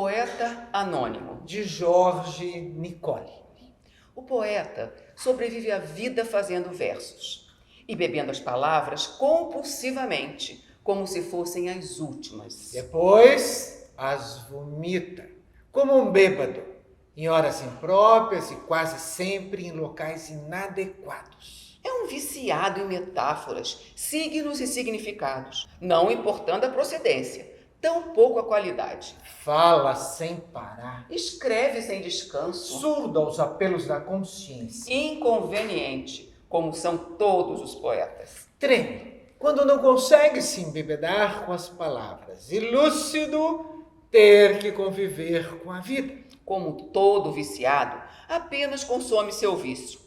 Poeta anônimo. De Jorge Nicole. O poeta sobrevive à vida fazendo versos e bebendo as palavras compulsivamente, como se fossem as últimas. Depois as vomita, como um bêbado, em horas impróprias e quase sempre em locais inadequados. É um viciado em metáforas, signos e significados, não importando a procedência, tampouco a qualidade. Fala sem parar, Escreve sem descanso, surdo aos apelos da consciência. inconveniente, como são todos os poetas. Treme quando não consegue se embebedar com as palavras e lúcido ter que conviver com a vida. Como todo viciado, apenas consome seu vício.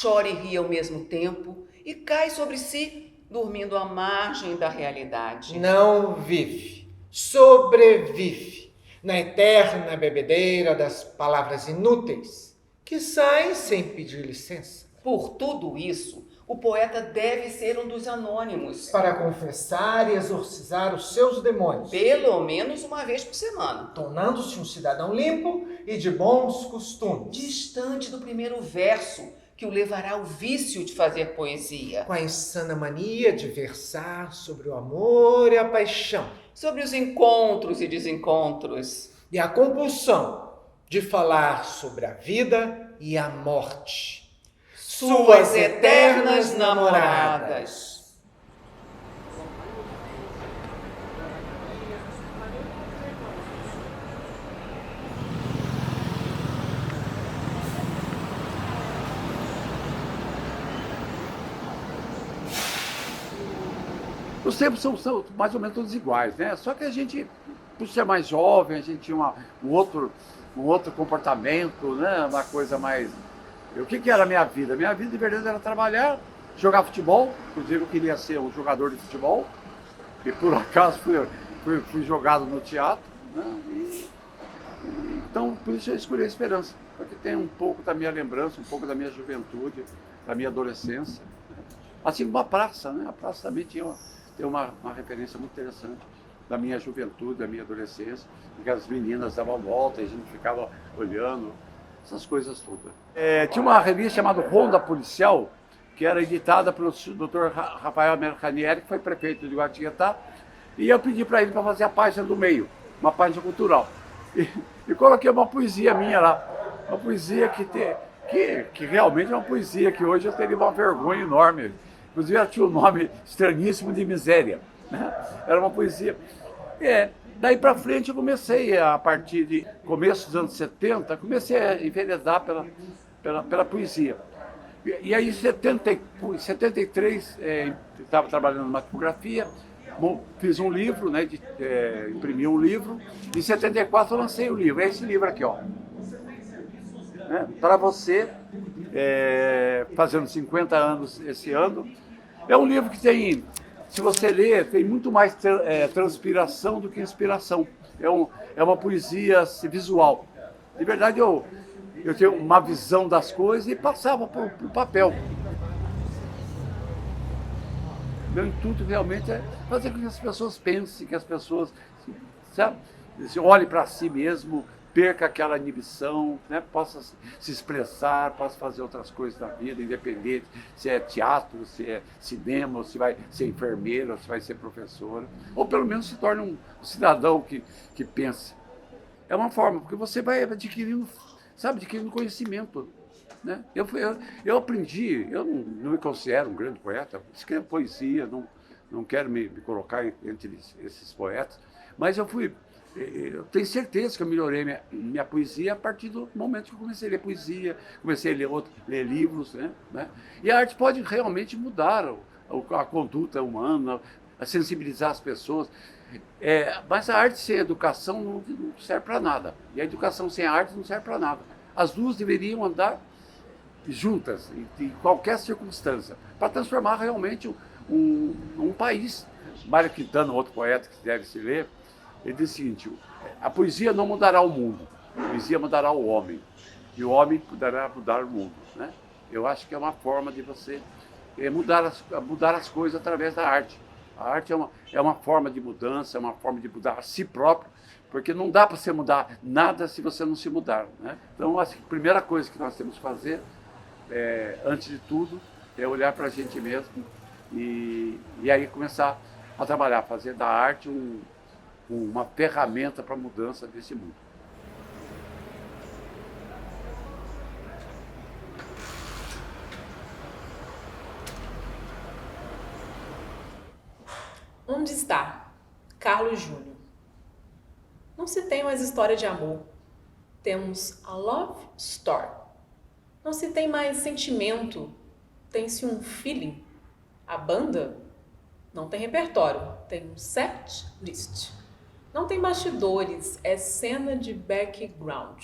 Chora e ri ao mesmo tempo e cai sobre si, dormindo à margem da realidade. Não vive, sobrevive na eterna bebedeira das palavras inúteis que saem sem pedir licença. Por tudo isso, o poeta deve ser um dos anônimos, Para confessar e exorcizar os seus demônios, pelo menos uma vez por semana, tornando-se um cidadão limpo e de bons costumes, distante do primeiro verso que o levará ao vício de fazer poesia, com a insana mania de versar sobre o amor e a paixão, sobre os encontros e desencontros, e a compulsão de falar sobre a vida e a morte. suas eternas namoradas. Os tempos são mais ou menos todos iguais, né? Só que a gente, por ser mais jovem, a gente tinha um outro comportamento, né? Uma coisa mais... O que era a minha vida? Minha vida, de verdade, era trabalhar, jogar futebol. Inclusive, eu queria ser um jogador de futebol. E, por acaso, fui jogado no teatro, né? Então, por isso eu escolhi a Esperança. Porque tem um pouco da minha lembrança, um pouco da minha juventude, da minha adolescência. Assim como a praça, né? A praça também tem uma referência muito interessante da minha juventude, da minha adolescência, em que as meninas davam volta e a gente ficava olhando, essas coisas todas. Tinha uma revista chamada Ronda Policial, que era editada pelo Dr. Rafael Mercanieri, que foi prefeito de Guaratinguetá, e eu pedi para ele para fazer a página do meio, uma página cultural. E coloquei uma poesia minha lá, uma poesia que realmente é uma poesia que hoje eu teria uma vergonha enorme. Inclusive ela tinha um nome estranhíssimo de Miséria, né? Era uma poesia. Daí para frente eu comecei, a partir de começo dos anos 70, comecei a enveredar pela poesia. E aí em 73 estava trabalhando numa tipografia, fiz um livro, né, imprimi um livro, em 74 eu lancei o livro, é esse livro aqui, ó. Né, para você, fazendo 50 anos esse ano. É um livro que tem, se você ler, tem muito mais transpiração do que inspiração. É uma poesia visual. De verdade, eu tenho uma visão das coisas e passava para o papel. Meu intuito realmente é fazer com que as pessoas pensem, que as pessoas, sabe, olhem para si mesmo, perca aquela inibição, né? Possa se expressar, possa fazer outras coisas na vida, independente se é teatro, se é cinema, ou se vai ser enfermeira, ou se vai ser professora, ou pelo menos se torne um cidadão que pense. É uma forma, porque você vai adquirindo, sabe, adquirindo conhecimento. Né? Eu aprendi, eu não me considero um grande poeta, escrevo poesia, não quero me colocar entre esses poetas, mas eu tenho certeza que eu melhorei minha poesia a partir do momento que eu comecei a ler poesia, comecei a ler livros, né? E a arte pode realmente mudar a conduta humana, a sensibilizar as pessoas. Mas a arte sem educação não serve para nada. E a educação sem a arte não serve para nada. As duas deveriam andar juntas, em qualquer circunstância, para transformar realmente um país. Mário Quintana, outro poeta que deve se ler, ele diz o seguinte: a poesia não mudará o mundo, a poesia mudará o homem, e o homem poderá mudar o mundo. Né? Eu acho que é uma forma de você mudar as coisas através da arte. A arte é uma forma de mudança, é uma forma de mudar a si próprio, Porque não dá para você mudar nada se você não se mudar, né? Então, acho que a primeira coisa que nós temos que fazer, antes de tudo, é olhar para a gente mesmo e aí começar a trabalhar, fazer da arte uma ferramenta para a mudança desse mundo. Onde está Carlos Júnior? Não se tem mais história de amor. Temos a love story. Não se tem mais sentimento. Tem-se um feeling. A banda não tem repertório. Tem um set list. Não tem bastidores. É cena de background.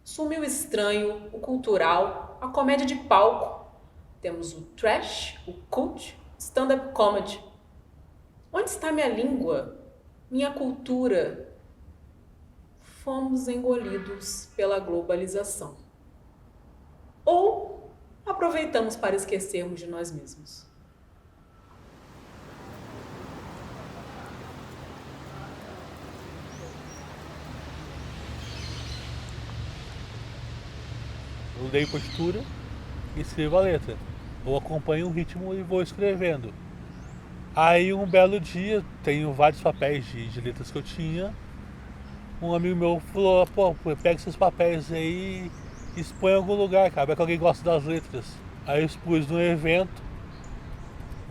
Sumiu o estranho, o cultural, a comédia de palco. Temos o trash, o cult, stand-up comedy. Onde está minha língua? Minha cultura? Fomos engolidos pela globalização. Ou aproveitamos para esquecermos de nós mesmos. Eu dei postura e escrevo a letra. Eu acompanho o ritmo e vou escrevendo. Aí um belo dia, tenho vários papéis de letras que eu tinha. Um amigo meu falou, pô, pega esses papéis aí e expõe em algum lugar, cara, vai que alguém gosta das letras. Aí eu expus no evento,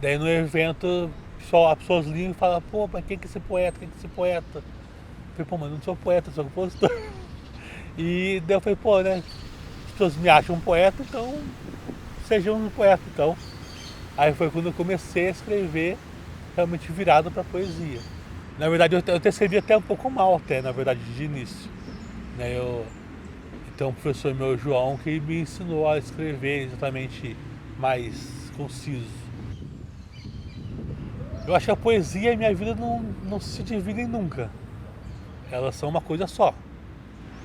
daí no evento as pessoas ligam e falam, pô, mas quem que é esse poeta, quem que é esse poeta? Eu falei, pô, mas eu não sou poeta, sou compositor. E daí eu falei, pô, né, as pessoas me acham um poeta, então sejam um poeta, então. Aí foi quando eu comecei a escrever realmente virado para poesia. Na verdade, eu até escrevi até um pouco mal, na verdade, de início. Né, então, o professor meu, João, que me ensinou a escrever exatamente mais conciso. Eu acho que a poesia e a minha vida não se dividem nunca. Elas são uma coisa só.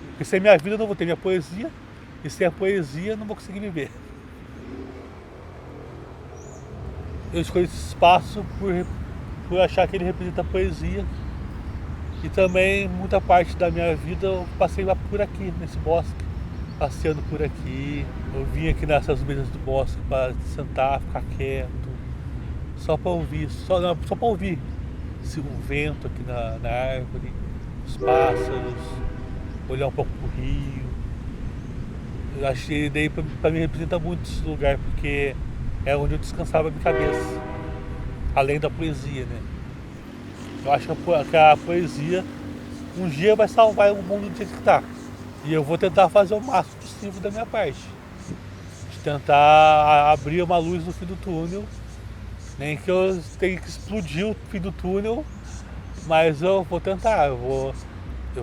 Porque sem minha vida eu não vou ter minha poesia, e sem a poesia eu não vou conseguir viver. Eu escolhi esse espaço por achar que ele representa a poesia. E também muita parte da minha vida eu passei por aqui, nesse bosque, passeando por aqui. Eu vim aqui nessas mesas do bosque para sentar, ficar quieto, só para ouvir, só para ouvir o vento aqui na árvore, os pássaros, olhar um pouco pro rio. Eu achei daí para mim representa muito esse lugar, porque é onde eu descansava a minha cabeça, além da poesia, né? Eu acho que a poesia um dia vai salvar o mundo do jeito que está. E eu vou tentar fazer o máximo possível da minha parte. De tentar abrir uma luz no fim do túnel. Nem que eu tenha que explodir o fim do túnel, mas eu vou tentar. Eu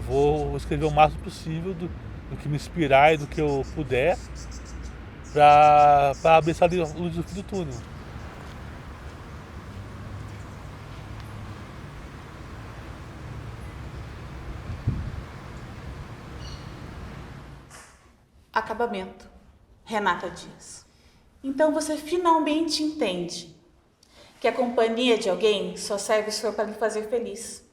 vou escrever o máximo possível do que me inspirar e do que eu puder para abrir essa luz do fim do túnel. Acabamento. Renata Dias. Então você finalmente entende que a companhia de alguém só serve se for para lhe fazer feliz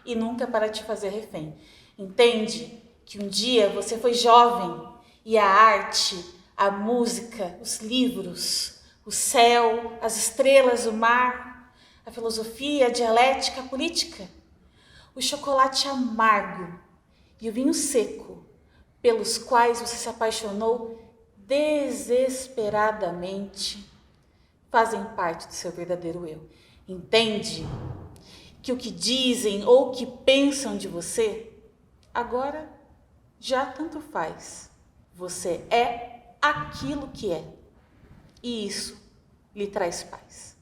e nunca para te fazer refém. Entende que um dia você foi jovem e a arte, a música, os livros, o céu, as estrelas, o mar, a filosofia, a dialética, a política, o chocolate amargo e o vinho seco, pelos quais você se apaixonou desesperadamente, fazem parte do seu verdadeiro eu. Entende que o que dizem ou o que pensam de você, agora já tanto faz. Você é aquilo que é. E isso lhe traz paz.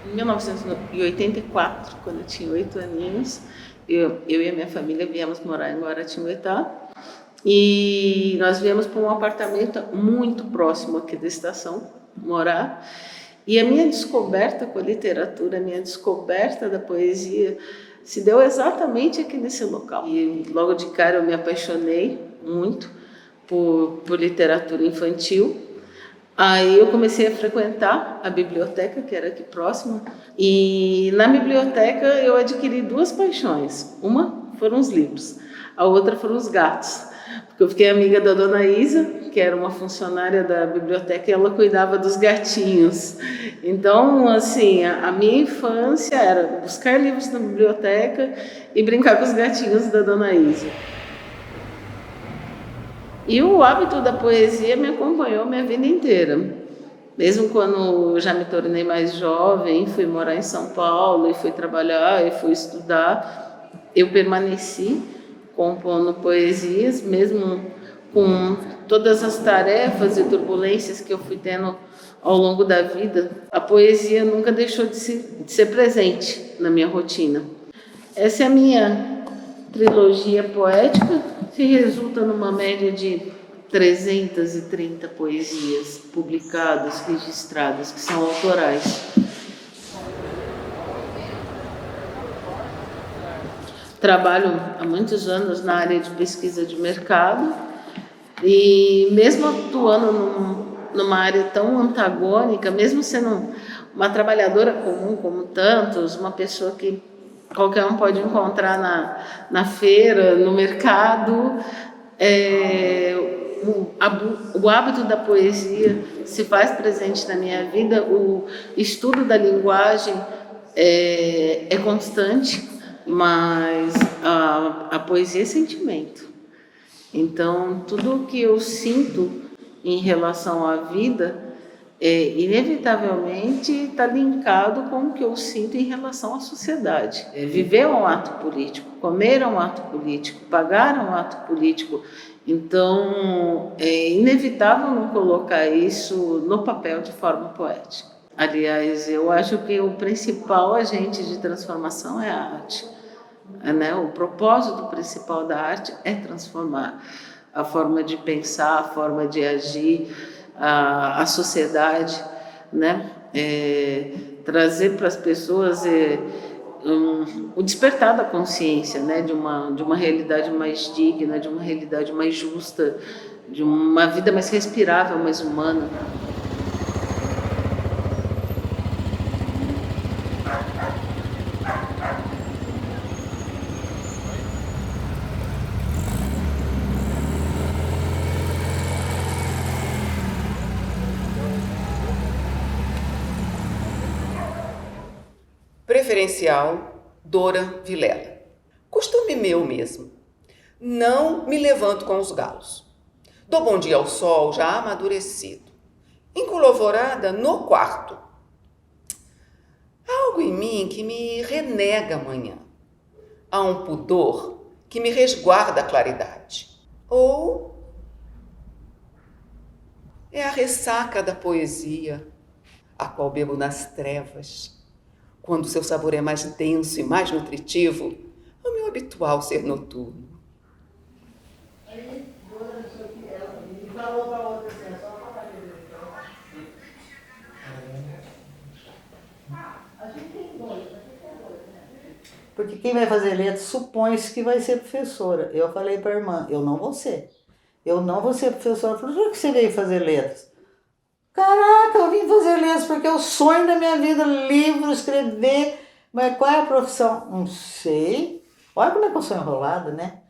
Em 1984, quando eu tinha 8 aninhos, eu e a minha família viemos morar em Guaratinguetá e nós viemos para um apartamento muito próximo aqui da estação, morar. E a minha descoberta com a literatura, a minha descoberta da poesia se deu exatamente aqui nesse local. E logo de cara eu me apaixonei muito por literatura infantil. Aí eu comecei a frequentar a biblioteca, que era aqui próxima, e na biblioteca eu adquiri duas paixões. Uma foram os livros, a outra foram os gatos. Porque eu fiquei amiga da dona Isa, que era uma funcionária da biblioteca, e ela cuidava dos gatinhos. Então, assim, a minha infância era buscar livros na biblioteca e brincar com os gatinhos da dona Isa. E o hábito da poesia me acompanhou minha vida inteira. Mesmo quando eu já me tornei mais jovem, fui morar em São Paulo, e fui trabalhar, e fui estudar, eu permaneci compondo poesias, mesmo com todas as tarefas e turbulências que eu fui tendo ao longo da vida. A poesia nunca deixou de ser presente na minha rotina. Essa é a minha trilogia poética, que resulta numa média de 330 poesias publicadas, registradas, que são autorais. Trabalho há muitos anos na área de pesquisa de mercado e mesmo atuando numa área tão antagônica, mesmo sendo uma trabalhadora comum como tantos, uma pessoa que qualquer um pode encontrar na feira, no mercado, o hábito da poesia se faz presente na minha vida, o estudo da linguagem é constante, mas a poesia é sentimento. Então, tudo o que eu sinto em relação à vida, inevitavelmente está linkado com o que eu sinto em relação à sociedade. Viver é um ato político, comer é um ato político, pagar é um ato político. Então, é inevitável não colocar isso no papel de forma poética. Aliás, eu acho que o principal agente de transformação é a arte. O propósito principal da arte é transformar a forma de pensar, a forma de agir, a sociedade, trazer para as pessoas o despertar da consciência, de uma realidade mais digna, de uma realidade mais justa, de uma vida mais respirável, mais humana. Preferencial Dora Vilela. Costume meu mesmo. Não me levanto com os galos. Dou bom dia ao sol já amadurecido. Encolovorada no quarto. Há algo em mim que me renega a manhã. Há um pudor que me resguarda a claridade. Ou é a ressaca da poesia, a qual bebo nas trevas, quando seu sabor é mais denso e mais nutritivo, ao meu habitual ser noturno. Porque quem vai fazer letras supõe-se que vai ser professora. Eu falei para a irmã, eu não vou ser. Eu não vou ser professora. Ela falou, por que você veio fazer letras? Caraca, eu vim fazer letras porque é o sonho da minha vida, livro, escrever. Mas qual é a profissão? Não sei. Olha como é que eu sou enrolada, né?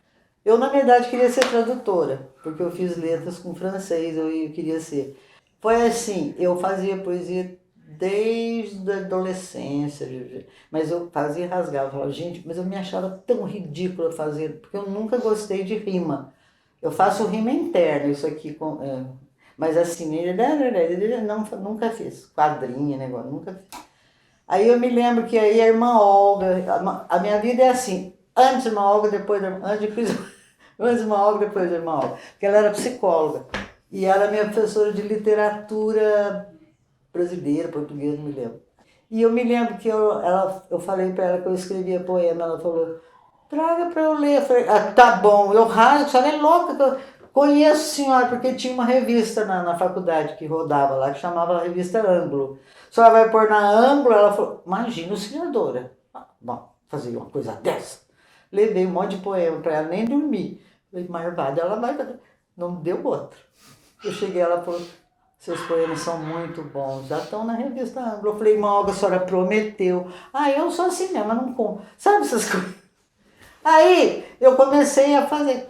Eu, na verdade, queria ser tradutora, porque eu fiz letras com francês, eu queria ser. Foi assim, eu fazia poesia desde a adolescência, mas eu fazia rasgava, eu falava, gente, mas eu me achava tão ridícula fazer, porque eu nunca gostei de rima. Eu faço rima interna, isso aqui, mas assim, não, nunca fiz, quadrinha, negócio, nunca fiz. Aí eu me lembro que aí a irmã Olga, a minha vida é assim, antes de uma Olga, depois da irmã, antes de uma Olga, depois da irmã Olga, porque ela era psicóloga, e ela é minha professora de literatura brasileira, portuguesa, não me lembro. E eu me lembro que eu falei para ela que eu escrevia poema, ela falou, traga para eu ler. Eu falei, tá bom, eu rasgo, a senhora é louca, que eu conheço a senhora, porque tinha uma revista na faculdade que rodava lá, que chamava a revista Ângulo. A senhora vai pôr na Ângulo, ela falou, imagina o senhor Dora. Bom, fazer uma coisa dessa. Levei um monte de poema para ela, nem dormi. Falei, marvada, ela vai fazer. Não deu outro. Eu cheguei, ela falou, Seus poemas são muito bons. Já estão na revista Anglo. Eu falei, Olga, a senhora prometeu. Ah, eu sou assim mesmo, eu não conto. Sabe essas coisas? Aí eu comecei a fazer,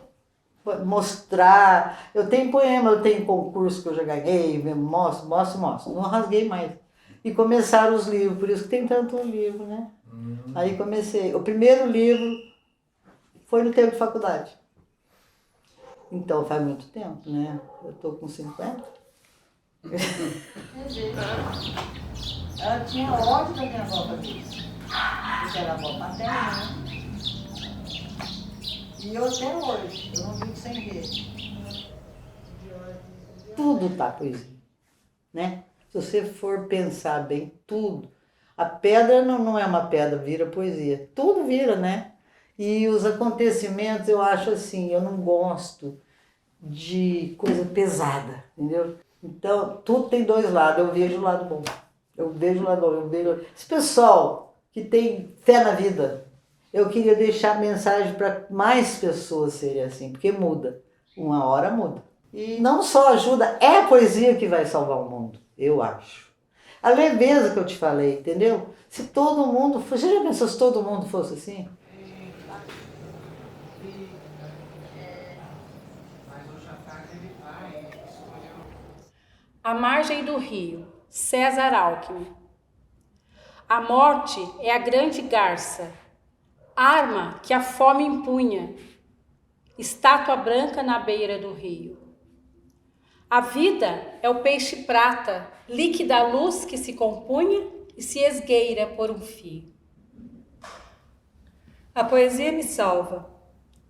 mostrar. Eu tenho poema, eu tenho concurso que eu já ganhei, mostro. Não rasguei mais. E começaram os livros, por isso que tem tanto livro, né? Aí comecei. O primeiro livro foi no tempo de faculdade. Então faz muito tempo, né? Eu tô com 50. Ela tinha ódio da minha avó fazer isso. Porque era avó paterna, né? E eu até hoje, eu não vivo sem ver. Tudo tá poesia, né? Se você for pensar bem, tudo. A pedra não é uma pedra, vira poesia. Tudo vira, né? E os acontecimentos, eu acho assim, eu não gosto de coisa pesada, entendeu? Então, tudo tem dois lados, eu vejo o lado bom. Esse pessoal que tem fé na vida, eu queria deixar mensagem para mais pessoas serem assim, porque muda. Uma hora muda. E não só ajuda, é a poesia que vai salvar o mundo, eu acho. A leveza que eu te falei, entendeu? Se todo mundo fosse... Você já pensou se todo mundo fosse assim? A margem do rio, César Alckmin. A morte é a grande garça, arma que a fome empunha, estátua branca na beira do rio. A vida é o peixe prata, líquida luz que se compunha e se esgueira por um fio. A poesia me salva,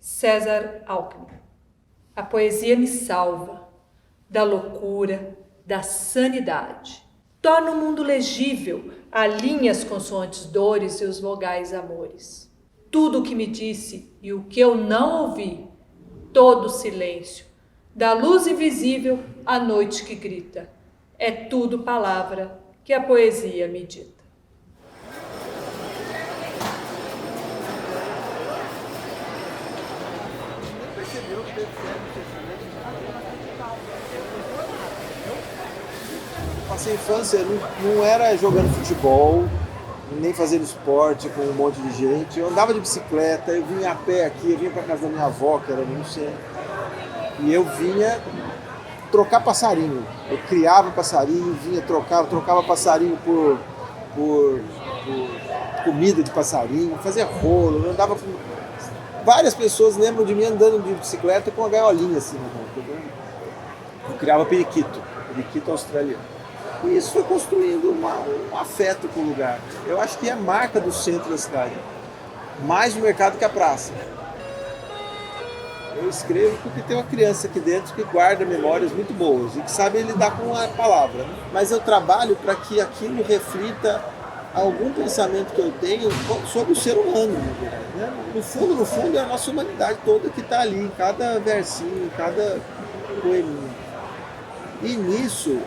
César Alckmin. A poesia me salva da loucura, da sanidade. Torna o mundo legível, alinha as consoantes dores e os vogais amores. Tudo o que me disse e o que eu não ouvi, todo o silêncio, da luz invisível à noite que grita, é tudo palavra que a poesia me dita. Passei a infância, não era jogando futebol, nem fazendo esporte com um monte de gente. Eu andava de bicicleta, eu vinha a pé aqui, eu vinha para casa da minha avó, que era no centro. E eu vinha trocar passarinho. Eu criava passarinho, vinha, trocava passarinho por comida de passarinho, fazia rolo, eu andava com... Várias pessoas lembram de mim andando de bicicleta com uma gaiolinha assim na mão. Eu criava periquito australiano. E isso foi construindo um afeto com o lugar. Eu acho que é a marca do centro da cidade. Mais o mercado que a praça. Eu escrevo porque tem uma criança aqui dentro que guarda memórias muito boas e que sabe lidar com a palavra. Né? Mas eu trabalho para que aquilo reflita algum pensamento que eu tenho sobre o ser humano. Né? No fundo, é a nossa humanidade toda que está ali, em cada versinho, em cada poeminha. E nisso,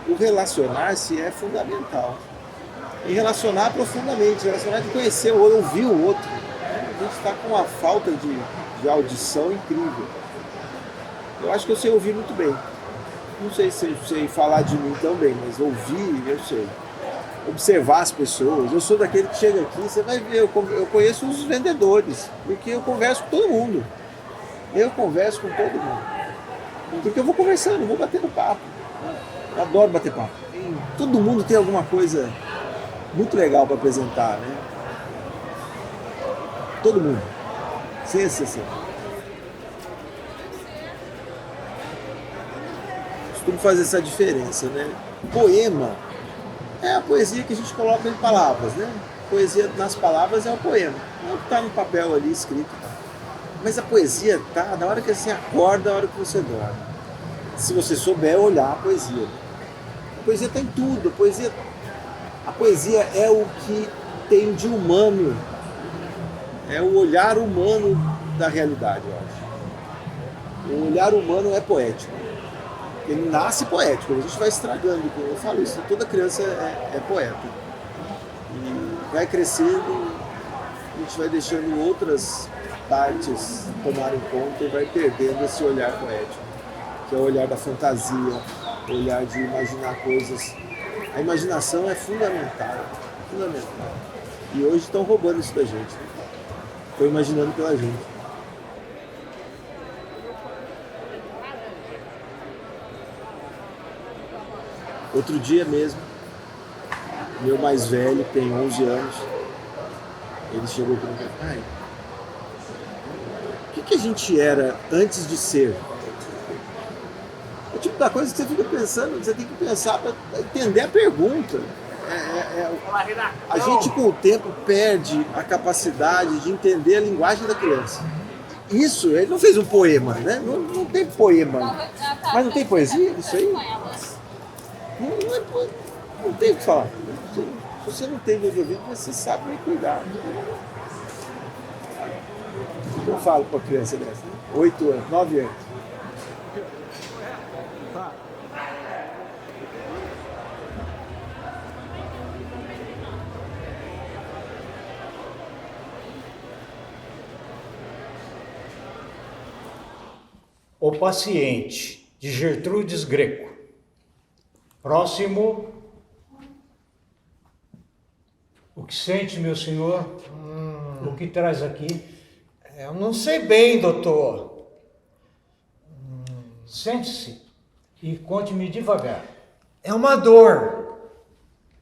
o relacionar-se é fundamental. E relacionar profundamente, relacionar de conhecer o outro, ouvir o outro. A gente está com uma falta de audição incrível. Eu acho que eu sei ouvir muito bem. Não sei se eu sei falar de mim tão bem, mas ouvir eu sei. Observar as pessoas. Eu sou daquele que chega aqui, você vai ver, eu conheço os vendedores, porque eu converso com todo mundo. Eu converso com todo mundo. Porque eu vou conversando, vou batendo papo. Eu adoro bater papo. Todo mundo tem alguma coisa muito legal para apresentar, né? Todo mundo. Sem exceção. Costumo fazer essa diferença, né? Poema é a poesia que a gente coloca em palavras, né? Poesia nas palavras é o poema. Não está no papel ali escrito. Mas a poesia tá na hora que você acorda, na hora que você dorme. Se você souber olhar a poesia. A poesia está em tudo. A poesia é o que tem de humano. É o olhar humano da realidade, eu acho. O olhar humano é poético. Ele nasce poético, a gente vai estragando. Eu falo isso, toda criança é poeta. E vai crescendo, a gente vai deixando outras partes tomarem conta e vai perdendo esse olhar poético, que é o olhar da fantasia, olhar de imaginar coisas. A imaginação é fundamental, fundamental. E hoje estão roubando isso da gente. Estão imaginando pela gente. Outro dia mesmo, meu mais velho, tem 11 anos, ele chegou para mim e falou: pai, o que a gente era antes de ser? É o tipo da coisa que você fica pensando, você tem que pensar para entender a pergunta. A gente com o tempo perde a capacidade de entender a linguagem da criança. Isso, ele não fez um poema, né? Não tem poema. Mas não tem poesia isso aí? Não tem o que falar. Se você não tem de ouvido, você sabe nem cuidar. Eu falo para a criança dessa, né? 8 anos, 9 anos. O Paciente, de Gertrudes Greco. Próximo. O que sente, meu senhor? O que traz aqui? Eu não sei bem, doutor. Sente-se e conte-me devagar. É uma dor.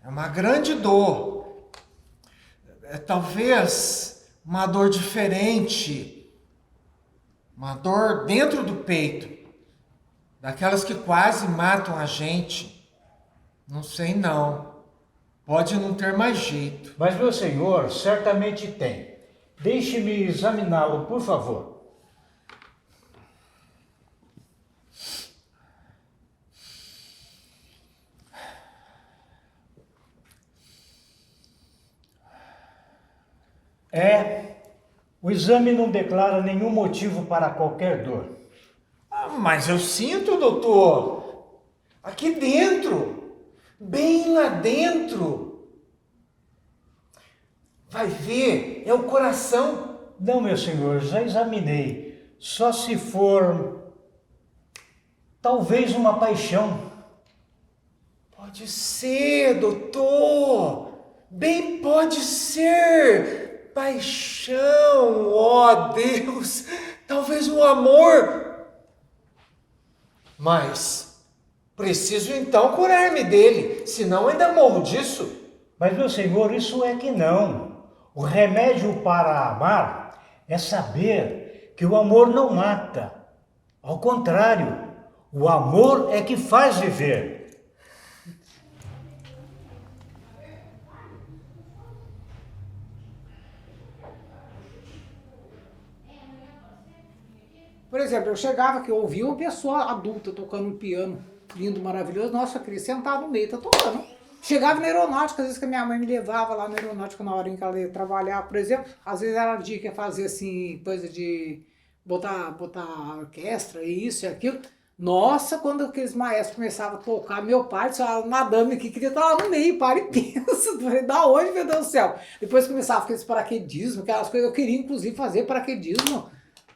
É uma grande dor. É talvez uma dor diferente. Uma dor dentro do peito. Daquelas que quase matam a gente. Não sei não. Pode não ter mais jeito. Mas, meu senhor, certamente tem. Deixe-me examiná-lo, por favor. O exame não declara nenhum motivo para qualquer dor. Mas eu sinto, doutor. Aqui dentro. Bem lá dentro. Vai ver, é o coração. Não, meu senhor, já examinei. Só se for, talvez, uma paixão. Pode ser, doutor. Bem pode ser. Paixão, ó Deus. Talvez um amor. Mas preciso então curar-me dele, senão ainda morro disso. Mas, meu senhor, isso é que não. O remédio para amar é saber que o amor não mata. Ao contrário, o amor é que faz viver. Por exemplo, eu chegava aqui, eu ouvia uma pessoa adulta tocando um piano lindo, maravilhoso. Nossa, eu queria sentar no meio, tá tocando. Chegava na aeronáutica, às vezes que a minha mãe me levava lá na aeronáutica na hora em que ela ia trabalhar, por exemplo. Às vezes era dia que ia fazer assim, coisa de botar orquestra, isso e aquilo. Nossa, quando aqueles maestros começavam a tocar, meu pai, a madame que queria estar lá no meio, para e pensa. Falei, da onde, meu Deus do céu? Depois começava aqueles paraquedismo, aquelas coisas, eu queria inclusive fazer paraquedismo.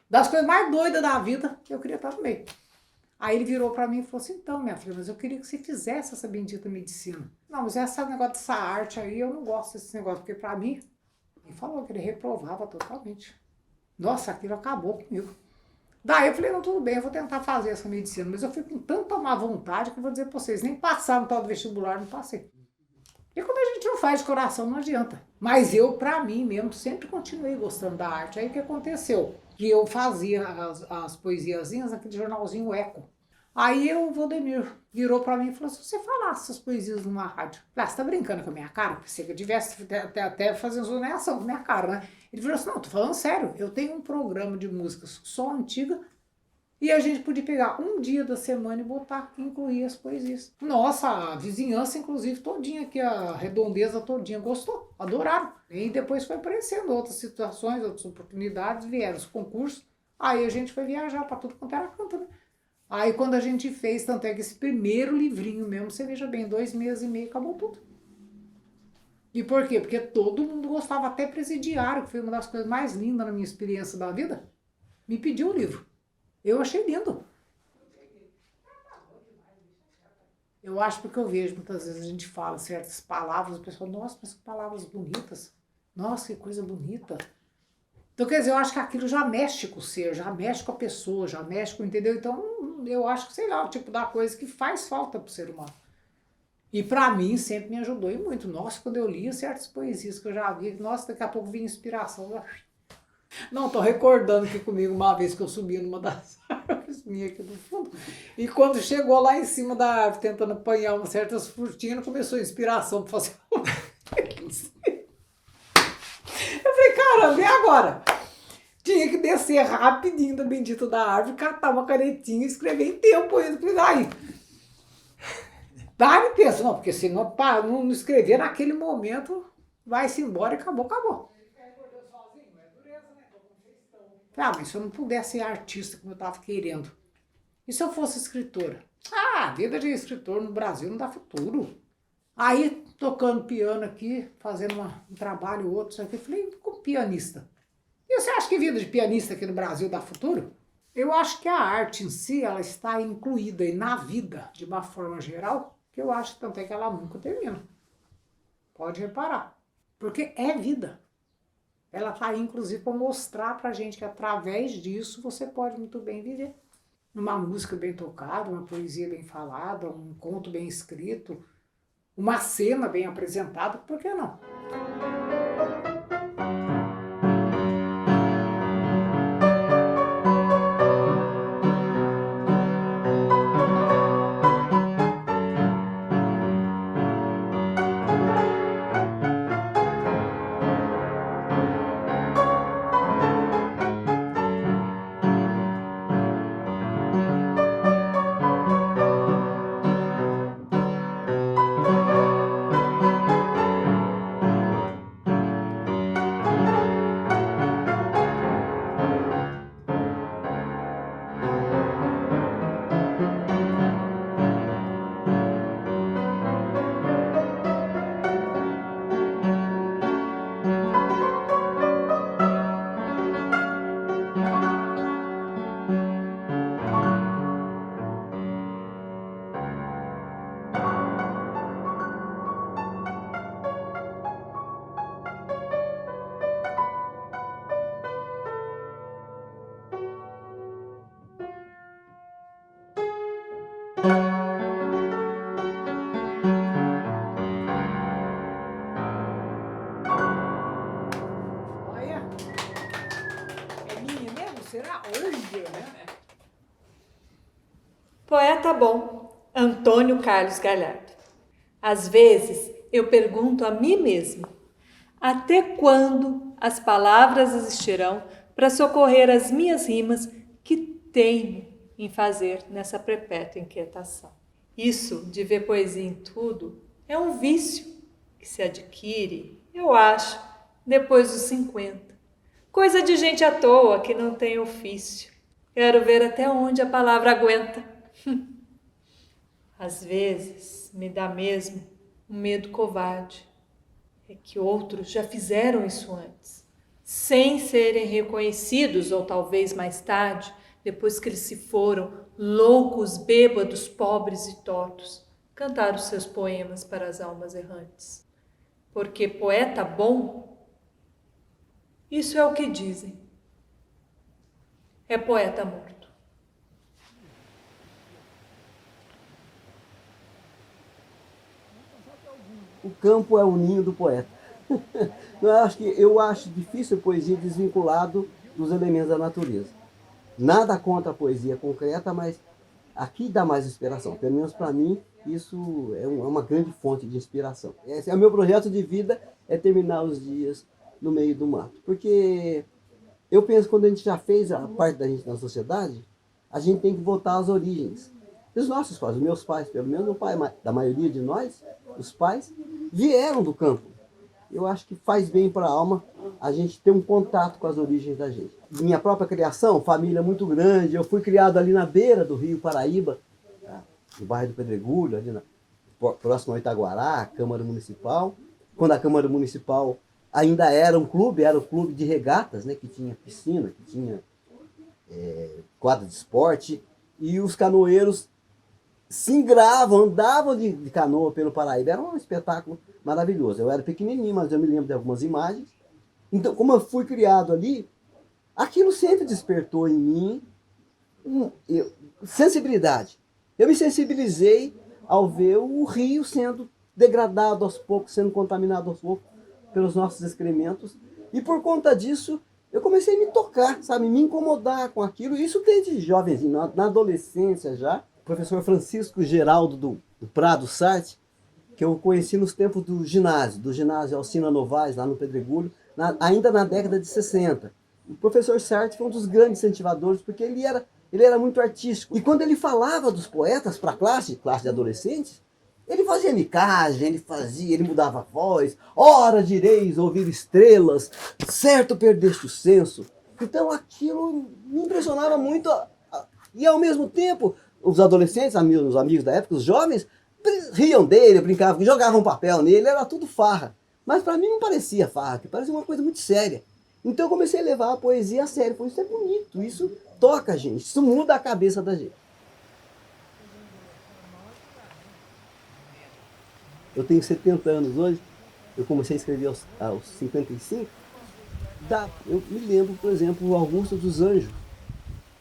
Das coisas mais doidas da vida, eu queria estar no meio. Aí ele virou pra mim e falou assim, então, minha filha, mas eu queria que você fizesse essa bendita medicina. Não, mas esse negócio dessa arte aí, eu não gosto desse negócio, porque pra mim, ele falou que ele reprovava totalmente. Nossa, aquilo acabou comigo. Daí eu falei, não, tudo bem, eu vou tentar fazer essa medicina, mas eu fui com tanta má vontade que eu vou dizer pra vocês, nem passar no tal do vestibular, não passei. E quando a gente não faz de coração, não adianta. Mas eu, pra mim mesmo, sempre continuei gostando da arte. Aí o que aconteceu? Que eu fazia as poesiazinhas naquele jornalzinho Eco. Aí o Valdemir virou pra mim e falou, se você falasse essas poesias numa rádio. Falei, você tá brincando com a minha cara? Pensei que eu tivesse até fazendo zoneação com a minha cara, né? Ele falou assim, não, tô falando sério, eu tenho um programa de músicas só antiga e a gente podia pegar um dia da semana e botar, incluir as poesias. Nossa, a vizinhança, inclusive, todinha aqui, a redondeza todinha, gostou, adoraram. E depois foi aparecendo outras situações, outras oportunidades, vieram os concursos, aí a gente foi viajar para tudo quanto era canto, né? Aí quando a gente fez, tanto é que esse primeiro livrinho mesmo, você veja bem, 2 meses e meio, acabou tudo. E por quê? Porque todo mundo gostava, até presidiário, que foi uma das coisas mais lindas na minha experiência da vida, me pediu o livro. Eu achei lindo. Eu acho porque eu vejo, muitas vezes a gente fala certas palavras, o pessoal, nossa, mas que palavras bonitas. Nossa, que coisa bonita. Então, quer dizer, eu acho que aquilo já mexe com o ser, já mexe com a pessoa, já mexe com, entendeu? Então, eu acho que, sei lá, o tipo da coisa que faz falta pro ser humano. E pra mim, sempre me ajudou e muito. Nossa, quando eu lia certas poesias que eu já vi, nossa, daqui a pouco vinha inspiração. Não, tô recordando aqui comigo uma vez que eu subi numa das árvores minhas aqui do fundo. E quando chegou lá em cima da árvore, tentando apanhar umas certas frutinhas, começou a inspiração pra fazer um... Eu falei, caramba, e agora? Tinha que descer rapidinho da bendita da árvore, catar uma canetinha e escrever em tempo ainda. Falei, aí. Daí pensa, não, porque se não escrever naquele momento, vai-se embora e acabou, acabou. Ah, mas se eu não pudesse ser artista como eu estava querendo, e se eu fosse escritora? Ah, a vida de escritor no Brasil não dá futuro. Aí, tocando piano aqui, fazendo um trabalho, outro, eu falei, como pianista? E você acha que vida de pianista aqui no Brasil dá futuro? Eu acho que a arte em si, ela está incluída aí na vida, de uma forma geral, que eu acho tanto é que ela nunca termina. Pode reparar. Porque é vida. Ela está aí, inclusive, para mostrar pra gente que através disso você pode muito bem viver. Uma música bem tocada, uma poesia bem falada, um conto bem escrito, uma cena bem apresentada, por que não? Será? Olha, né? Poeta bom, Antônio Carlos Galhardo. Às vezes eu pergunto a mim mesmo, até quando as palavras existirão para socorrer as minhas rimas que teimo em fazer nessa perpétua inquietação? Isso de ver poesia em tudo é um vício que se adquire, eu acho, depois dos 50. Coisa de gente à toa que não tem ofício. Quero ver até onde a palavra aguenta. Às vezes me dá mesmo um medo covarde. É que outros já fizeram isso antes, sem serem reconhecidos, ou talvez mais tarde, depois que eles se foram, loucos, bêbados, pobres e tortos, cantar os seus poemas para as almas errantes. Porque poeta bom, isso é o que dizem. É poeta morto. O campo é o ninho do poeta. Eu acho difícil a poesia desvinculado dos elementos da natureza. Nada contra a poesia concreta, mas aqui dá mais inspiração. Pelo menos para mim, isso é uma grande fonte de inspiração. Esse é o meu projeto de vida, é terminar os dias no meio do mato. Porque eu penso que quando a gente já fez a parte da gente na sociedade, a gente tem que voltar às origens. Os nossos pais, os meus pais, pelo menos o pai da maioria de nós, os pais, vieram do campo. Eu acho que faz bem para a alma a gente ter um contato com as origens da gente. Minha própria criação, família muito grande, eu fui criado ali na beira do Rio Paraíba, no bairro do Pedregulho, ali próximo ao Itaguará, Câmara Municipal. Quando a Câmara Municipal ainda era o clube de regatas, né, que tinha piscina, que tinha quadra de esporte, e os canoeiros singravam, andavam de canoa pelo Paraíba. Era um espetáculo maravilhoso. Eu era pequenininho, mas eu me lembro de algumas imagens. Então, como eu fui criado ali, aquilo sempre despertou em mim sensibilidade. Eu me sensibilizei ao ver o rio sendo degradado aos poucos, sendo contaminado aos poucos pelos nossos excrementos. E por conta disso, eu comecei a me tocar, sabe, me incomodar com aquilo. Isso desde jovenzinho, na adolescência já. O professor Francisco Geraldo do Prado Sartre, que eu conheci nos tempos do ginásio Alcina Novaes, lá no Pedregulho, ainda na década de 60. O professor Sartre foi um dos grandes incentivadores, porque ele era muito artístico. E quando ele falava dos poetas para a classe de adolescentes, ele fazia micagem, ele mudava a voz. Ora direis ouvir estrelas, certo perdeste o senso. Então aquilo me impressionava muito. E ao mesmo tempo, os adolescentes, os amigos da época, os jovens, riam dele, brincavam, jogavam papel nele, era tudo farra. Mas para mim não parecia farra, que parecia uma coisa muito séria. Então eu comecei a levar a poesia a sério. Isso é bonito, isso toca a gente, isso muda a cabeça da gente. Eu tenho 70 anos hoje, eu comecei a escrever aos 55. Eu me lembro, por exemplo, o Augusto dos Anjos,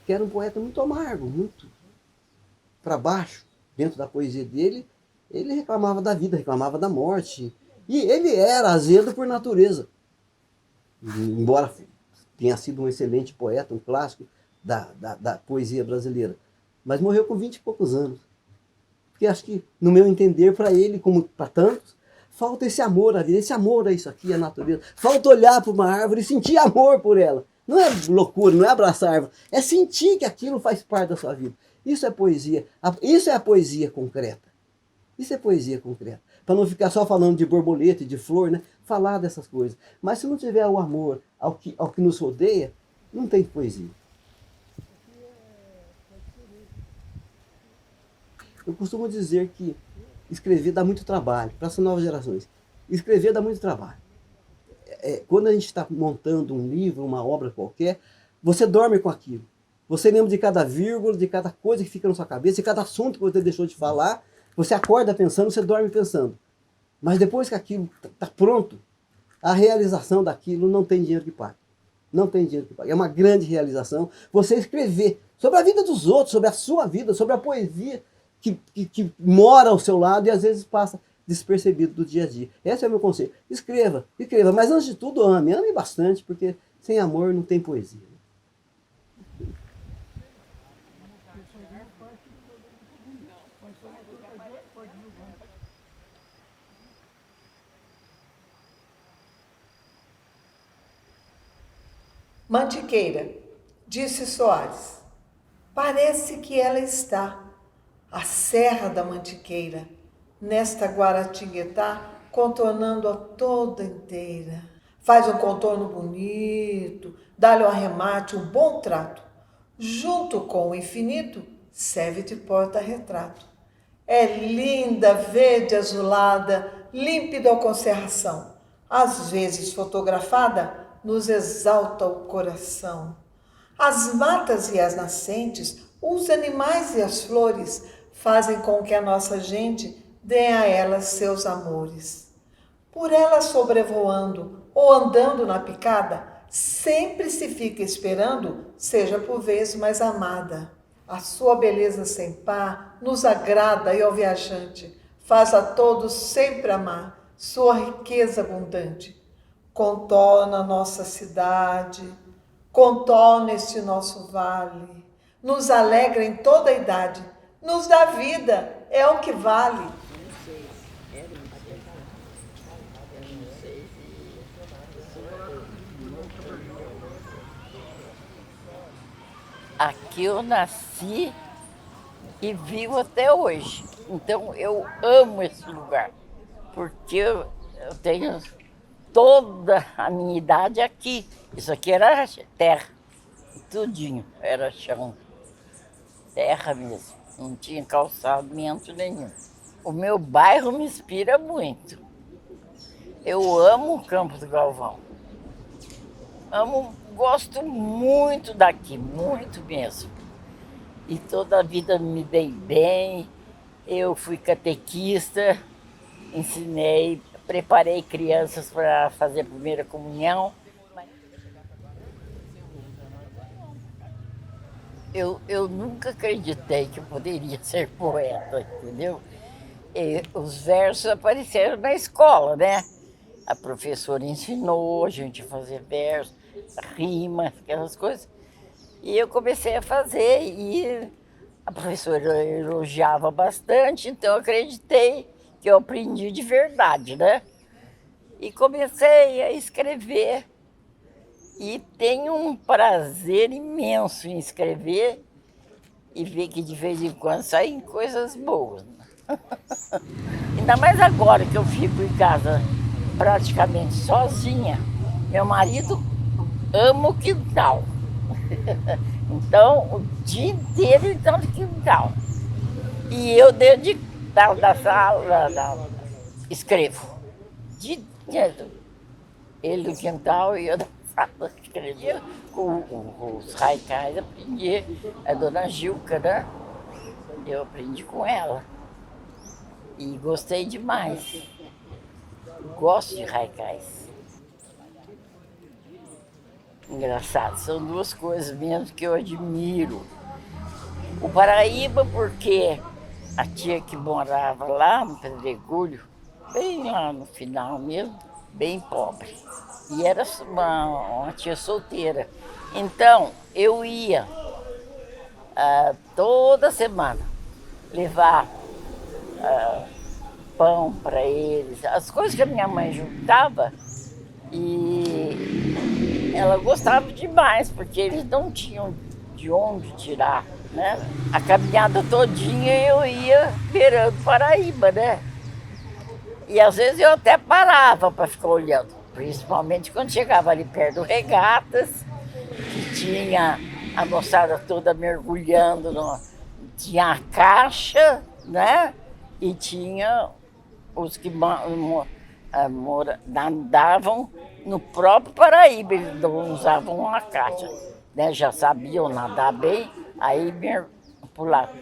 que era um poeta muito amargo, muito para baixo. Dentro da poesia dele, ele reclamava da vida, reclamava da morte. E ele era azedo por natureza. Embora tenha sido um excelente poeta, um clássico da poesia brasileira. Mas morreu com 20 e poucos anos. Porque acho que, no meu entender, para ele, como para tantos, falta esse amor à vida, esse amor a isso aqui, a natureza. Falta olhar para uma árvore e sentir amor por ela. Não é loucura, não é abraçar a árvore, é sentir que aquilo faz parte da sua vida. Isso é poesia, isso é a poesia concreta. Isso é poesia concreta. Para não ficar só falando de borboleta e de flor, né? Falar dessas coisas. Mas se não tiver o amor ao que nos rodeia, não tem poesia. Eu costumo dizer que escrever dá muito trabalho para essas novas gerações. Escrever dá muito trabalho. Quando a gente está montando um livro, uma obra qualquer, você dorme com aquilo. Você lembra de cada vírgula, de cada coisa que fica na sua cabeça, de cada assunto que você deixou de falar. Você acorda pensando, você dorme pensando. Mas depois que aquilo está pronto, a realização daquilo não tem dinheiro que pague. Não tem dinheiro que pague. É uma grande realização você escrever sobre a vida dos outros, sobre a sua vida, sobre a poesia que mora ao seu lado e às vezes passa despercebido do dia a dia. Esse é o meu conselho. Escreva, mas antes de tudo ame bastante, porque sem amor não tem poesia. Mantiqueira, disse Soares, parece que ela está, a Serra da Mantiqueira, nesta Guaratinguetá, contornando-a toda inteira. Faz um contorno bonito, dá-lhe um arremate, um bom trato. Junto com o infinito, serve de porta-retrato. É linda, verde azulada, límpida a conservação. Às vezes fotografada, nos exalta o coração. As matas e as nascentes, os animais e as flores, fazem com que a nossa gente dê a elas seus amores. Por ela sobrevoando ou andando na picada, sempre se fica esperando, seja por vez mais amada. A sua beleza sem par nos agrada e ao viajante faz a todos sempre amar sua riqueza abundante. Contorna nossa cidade, contorna este nosso vale, nos alegra em toda a idade, nos dá vida, é o que vale. Aqui eu nasci e vivo até hoje. Então eu amo esse lugar, porque eu tenho toda a minha idade aqui. Isso aqui era terra, tudinho, era chão, terra mesmo, não tinha calçamento nenhum. O meu bairro me inspira muito. Eu amo o Campo do Galvão, gosto muito daqui, muito mesmo. E toda a vida me dei bem, Eu fui catequista, ensinei, preparei crianças para fazer a primeira comunhão. Eu nunca acreditei que eu poderia ser poeta, entendeu? E os versos apareceram na escola, né? A professora ensinou a gente a fazer versos, rimas, aquelas coisas. E eu comecei a fazer e a professora elogiava bastante, então eu acreditei que eu aprendi de verdade, né? E comecei a escrever. E tenho um prazer imenso em escrever e ver que de vez em quando saem coisas boas. Ainda mais agora que eu fico em casa praticamente sozinha. Meu marido ama o quintal. Então, o dia inteiro ele está no quintal. E eu dentro da sala escrevo. Ele no quintal e eu da sala escrevia. Com os haikais aprendi. A dona Gilca, né? Eu aprendi com ela. E gostei demais. Gosto de haikais. Engraçado, são duas coisas mesmo que eu admiro. O Paraíba, porque a tia que morava lá no Pedregulho, bem lá no final mesmo, bem pobre. E era uma tia solteira. Então, eu ia toda semana levar pão para eles, as coisas que a minha mãe juntava, e ela gostava demais, porque eles não tinham de onde tirar, né? A caminhada todinha eu ia beirando Paraíba, né? E às vezes eu até parava para ficar olhando, principalmente quando chegava ali perto do Regatas, que tinha a moçada toda mergulhando, tinha a caixa, né? E tinha os que nadavam no próprio Paraíba, eles não usavam uma caixa, né? Já sabiam nadar bem, aí pulavam.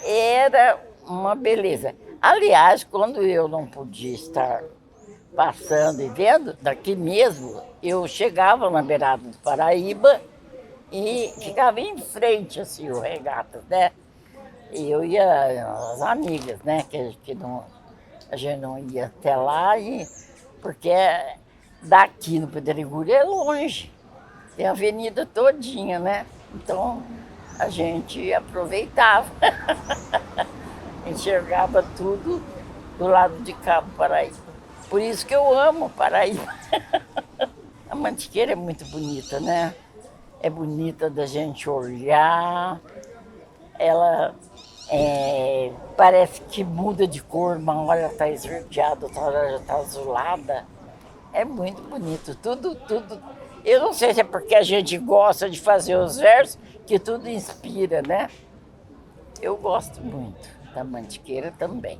Era uma beleza. Aliás, quando eu não podia estar passando e vendo, daqui mesmo, eu chegava na beirada do Paraíba e ficava em frente, assim, o Regatas, né? E eu ia, as amigas, né, que não, a gente não ia até lá, porque daqui no Pedregulho é longe, tem a avenida todinha, né? Então a gente aproveitava, enxergava tudo do lado de cá do Paraíba. Por isso que eu amo Paraíba. A Mantiqueira é muito bonita, né? É bonita da gente olhar, ela parece que muda de cor, uma hora está esverdeada, outra hora já está azulada. É muito bonito, tudo. Eu não sei se é porque a gente gosta de fazer os versos, que tudo inspira, né? Eu gosto muito da Mantiqueira também.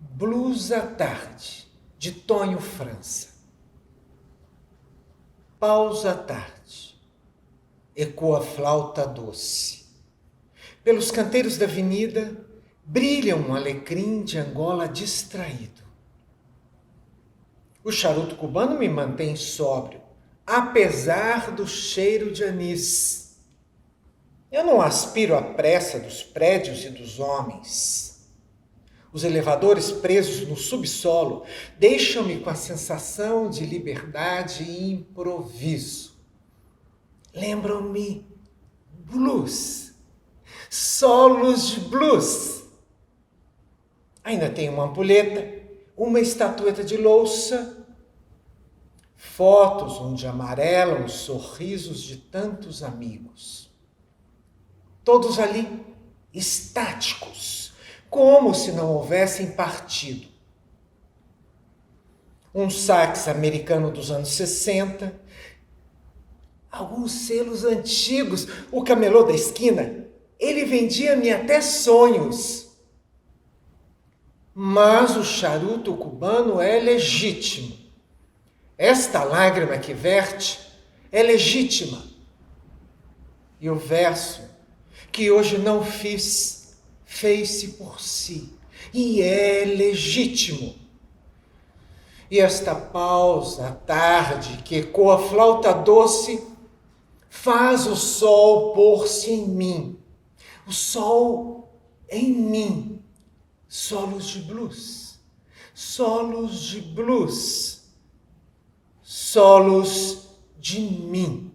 Blues à tarde, de Tonho França. Pausa à tarde, ecoa a flauta doce. Pelos canteiros da avenida brilha um alecrim de Angola distraído. O charuto cubano me mantém sóbrio, apesar do cheiro de anis. Eu não aspiro à pressa dos prédios e dos homens. Os elevadores presos no subsolo deixam-me com a sensação de liberdade e improviso. Lembram-me blues, solos de blues. Ainda tem uma ampulheta, uma estatueta de louça, fotos onde amarelam os sorrisos de tantos amigos. Todos ali, estáticos, como se não houvessem partido. Um sax americano dos anos 60, alguns selos antigos, o camelô da esquina, ele vendia-me até sonhos. Mas o charuto cubano é legítimo. Esta lágrima que verte é legítima. E o verso que hoje não fiz, fez-se por si, e é legítimo. E esta pausa à tarde que ecoa a flauta doce faz o sol pôr-se em mim. O sol em mim. Solos de blues. Solos de blues. Solos de mim.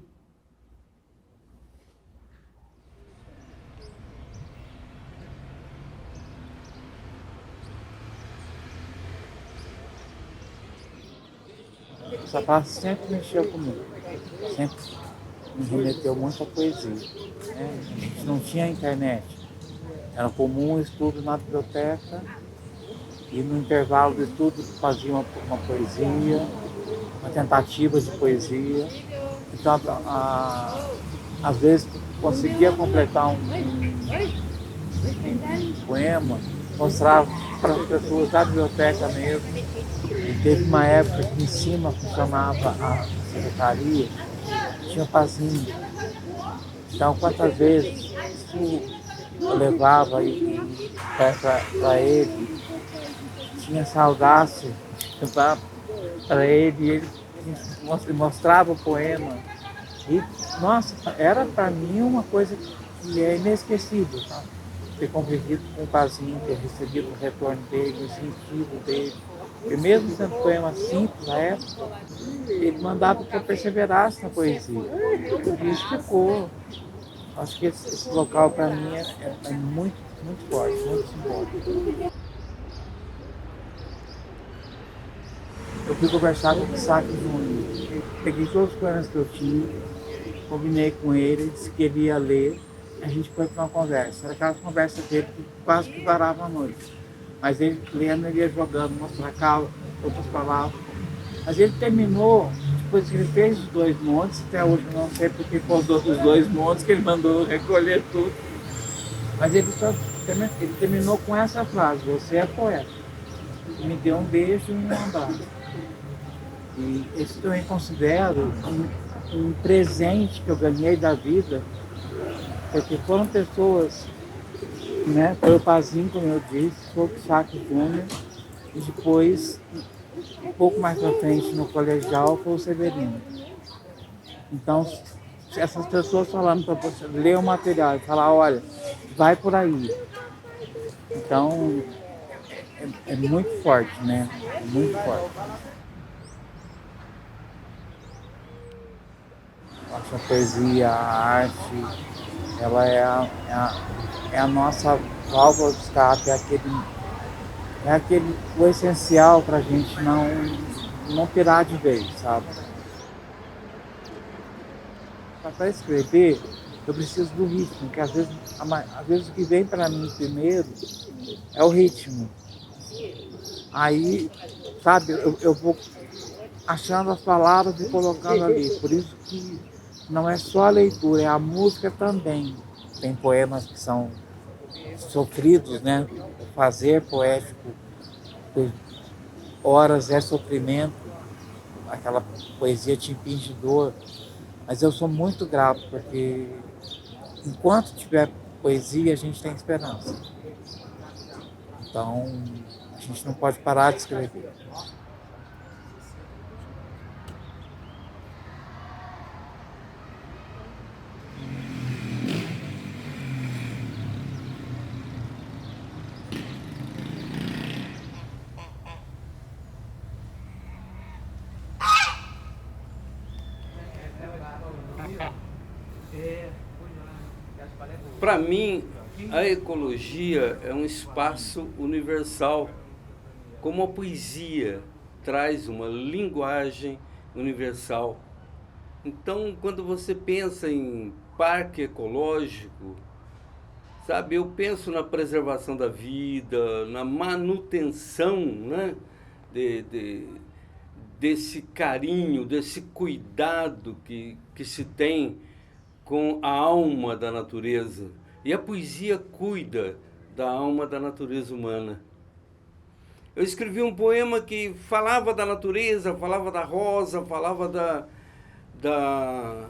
O Sapato sempre mexeu comigo, sempre me remeteu muito à poesia. Né? A gente não tinha internet, era comum o estudo na biblioteca e no intervalo do estudo fazia uma poesia, uma tentativa de poesia. Então, às vezes, conseguia completar um poema, mostrava para as pessoas da biblioteca mesmo. E teve uma época que em cima funcionava a secretaria, tinha pazinho. Então, quantas vezes eu levava para ele, tinha saudade para ele, e ele mostrava o poema. E, nossa, era para mim uma coisa que é inesquecível, tá? Ter convivido com o pazinho, ter recebido o retorno dele, o incentivo dele. E mesmo sendo poema simples na época, ele mandava que eu perseverasse na poesia. E isso ficou. Acho que esse local para mim é muito, muito forte, muito simbólico. Eu fui conversar com o Isaac Júnior. Peguei todos os poemas que eu tinha, combinei com ele, disse que ele ia ler. A gente foi para uma conversa. Era aquela conversa dele que quase que varava a noite. Mas ele lendo, ele ia jogando, mostrando cá, outras palavras. Mas ele terminou, depois que ele fez os 2 montes, até hoje eu não sei porque pousou os 2 montes, que ele mandou recolher tudo. Mas ele terminou com essa frase: você é poeta. E me deu um beijo e um abraço. E esse eu também considero um presente que eu ganhei da vida, porque foram pessoas, né? Foi o Pazinho, como eu disse, foi o Isaac Júnior, e depois, um pouco mais pra frente, no colegial, foi o Severino. Então, essas pessoas falando para você, ler o material e falar, olha, vai por aí. Então, é muito forte, né? É muito forte. Eu acho a poesia, a arte, ela é a nossa válvula de escape, é aquele o essencial para a gente não pirar de vez, sabe? Para escrever, eu preciso do ritmo, que às vezes o que vem para mim primeiro é o ritmo. Aí, sabe, eu vou achando as palavras e colocando ali. Por isso que não é só a leitura, é a música também. Tem poemas que são sofridos, né? Fazer poético por horas é sofrimento, aquela poesia te impinge dor. Mas eu sou muito grato, porque enquanto tiver poesia, a gente tem esperança. Então, a gente não pode parar de escrever. Para mim, a ecologia é um espaço universal, como a poesia traz uma linguagem universal. Então, quando você pensa em parque ecológico, sabe, eu penso na preservação da vida, na manutenção, né, desse carinho, desse cuidado que se tem com a alma da natureza. E a poesia cuida da alma da natureza humana. Eu escrevi um poema que falava da natureza, falava da rosa, falava da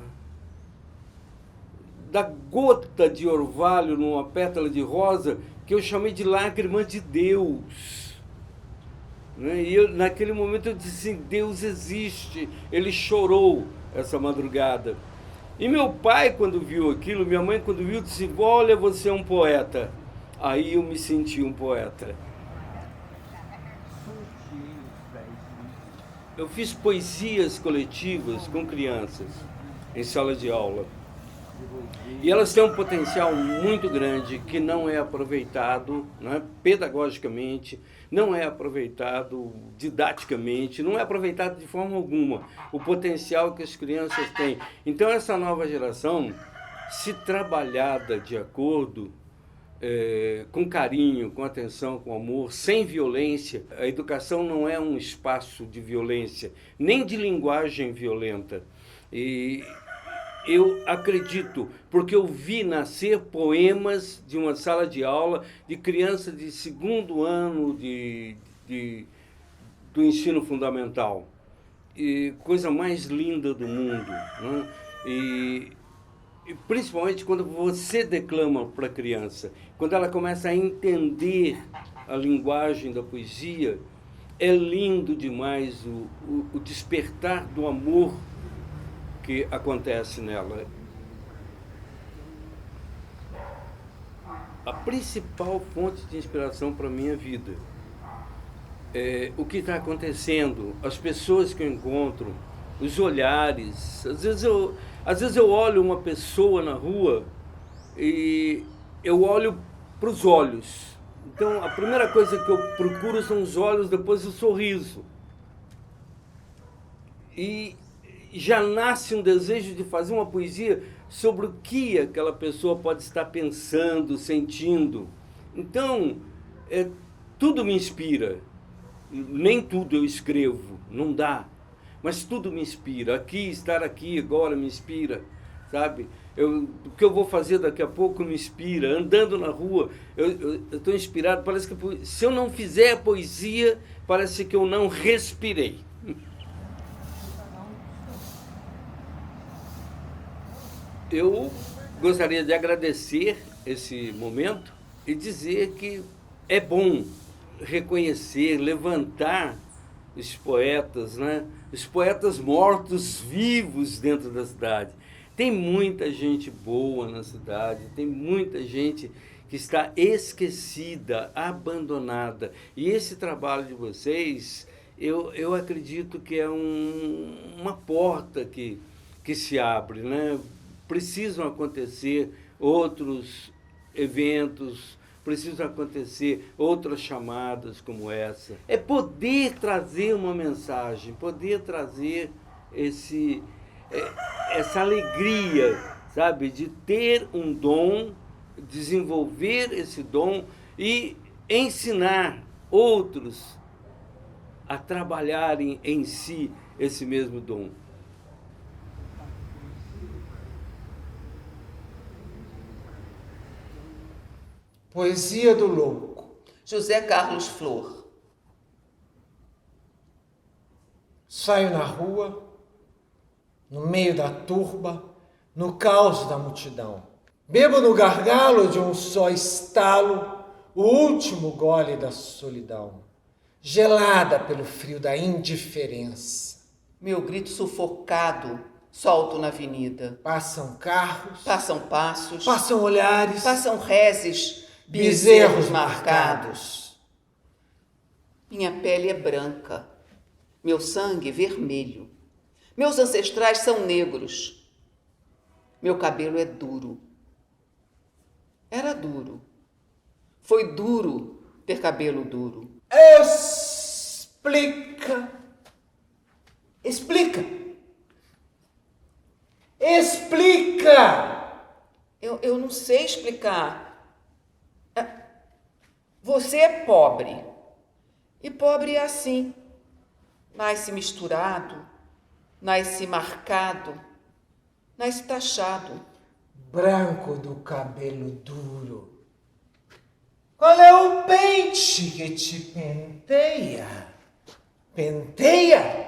gota de orvalho numa pétala de rosa que eu chamei de lágrima de Deus. Né? E naquele momento eu disse assim, Deus existe. Ele chorou essa madrugada. E meu pai, quando viu aquilo, minha mãe, quando viu, disse, olha, você é um poeta. Aí eu me senti um poeta. Eu fiz poesias coletivas com crianças em sala de aula. E elas têm um potencial muito grande que não é aproveitado, né, pedagogicamente, não é aproveitado didaticamente, não é aproveitado de forma alguma o potencial que as crianças têm. Então essa nova geração, se trabalhada de acordo, com carinho, com atenção, com amor, sem violência, a educação não é um espaço de violência, nem de linguagem violenta. E eu acredito, porque eu vi nascer poemas de uma sala de aula de criança de 2º ano do ensino fundamental. E coisa mais linda do mundo. Né? E principalmente quando você declama para a criança, quando ela começa a entender a linguagem da poesia, é lindo demais o despertar do amor que acontece nela. A principal fonte de inspiração para a minha vida é o que está acontecendo, as pessoas que eu encontro, os olhares. Às vezes eu olho uma pessoa na rua e eu olho para os olhos. Então, a primeira coisa que eu procuro são os olhos, depois o sorriso. E já nasce um desejo de fazer uma poesia sobre o que aquela pessoa pode estar pensando, sentindo. Então, tudo me inspira. Nem tudo eu escrevo, não dá. Mas tudo me inspira. Estar aqui agora me inspira, sabe? O que eu vou fazer daqui a pouco me inspira. Andando na rua, eu estou inspirado. Parece que se eu não fizer a poesia, parece que eu não respirei. Eu gostaria de agradecer esse momento e dizer que é bom reconhecer, levantar os poetas, né? Os poetas mortos vivos dentro da cidade. Tem muita gente boa na cidade, tem muita gente que está esquecida, abandonada. E esse trabalho de vocês, eu acredito que é uma porta que se abre, né? Precisam acontecer outros eventos, precisam acontecer outras chamadas como essa. É poder trazer uma mensagem, poder trazer essa alegria, sabe, de ter um dom, desenvolver esse dom e ensinar outros a trabalharem em si esse mesmo dom. Poesia do Louco. José Carlos Flor. Saio na rua, no meio da turba, no caos da multidão. Bebo no gargalo de um só estalo o último gole da solidão, gelada pelo frio da indiferença. Meu grito sufocado solto na avenida. Passam carros, passam passos, passam olhares, passam reses, bezerros marcados. Minha pele é branca, meu sangue vermelho. Meus ancestrais são negros. Meu cabelo é duro. Era duro. Foi duro ter cabelo duro. Explica. Explica. Explica! Eu não sei explicar. Você é pobre. E pobre é assim. Nasce misturado, nasce marcado, nasce taxado. Branco do cabelo duro. Qual é o pente que te penteia? Penteia?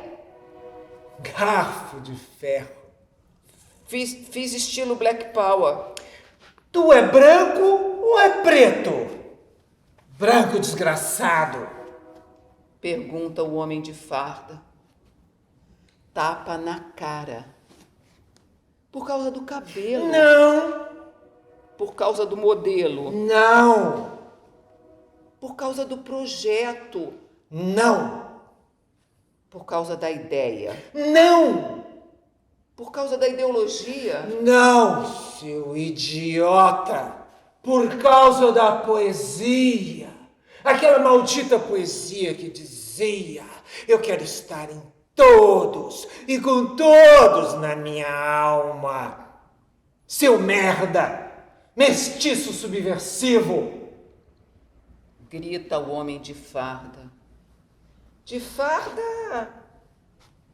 Garfo de ferro. Fiz estilo Black Power. Tu é branco ou é preto? Branco desgraçado. Pergunta o homem de farda. Tapa na cara. Por causa do cabelo. Não. Por causa do modelo. Não. Por causa do projeto. Não. Por causa da ideia. Não. Por causa da ideologia. Não, seu idiota. Por causa da poesia. Aquela maldita poesia que dizia: eu quero estar em todos e com todos na minha alma. Seu merda, mestiço subversivo. Grita o homem de farda. De farda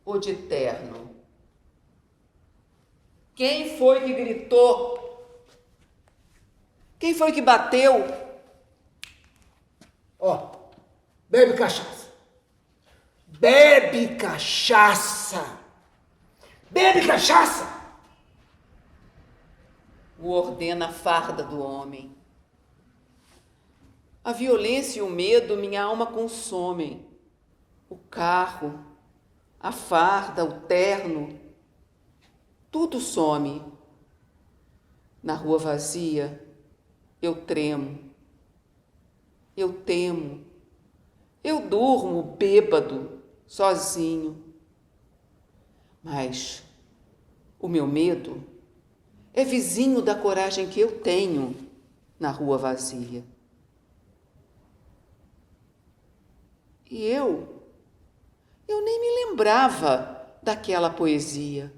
ou de terno? Quem foi que gritou? Quem foi que bateu? Ó, bebe cachaça. Bebe cachaça. Bebe cachaça. O ordena a farda do homem. A violência e o medo minha alma consomem. O carro, a farda, o terno, tudo some. Na rua vazia, eu tremo. Eu temo. Eu durmo bêbado, sozinho. Mas o meu medo é vizinho da coragem que eu tenho na rua vazia. E eu nem me lembrava daquela poesia.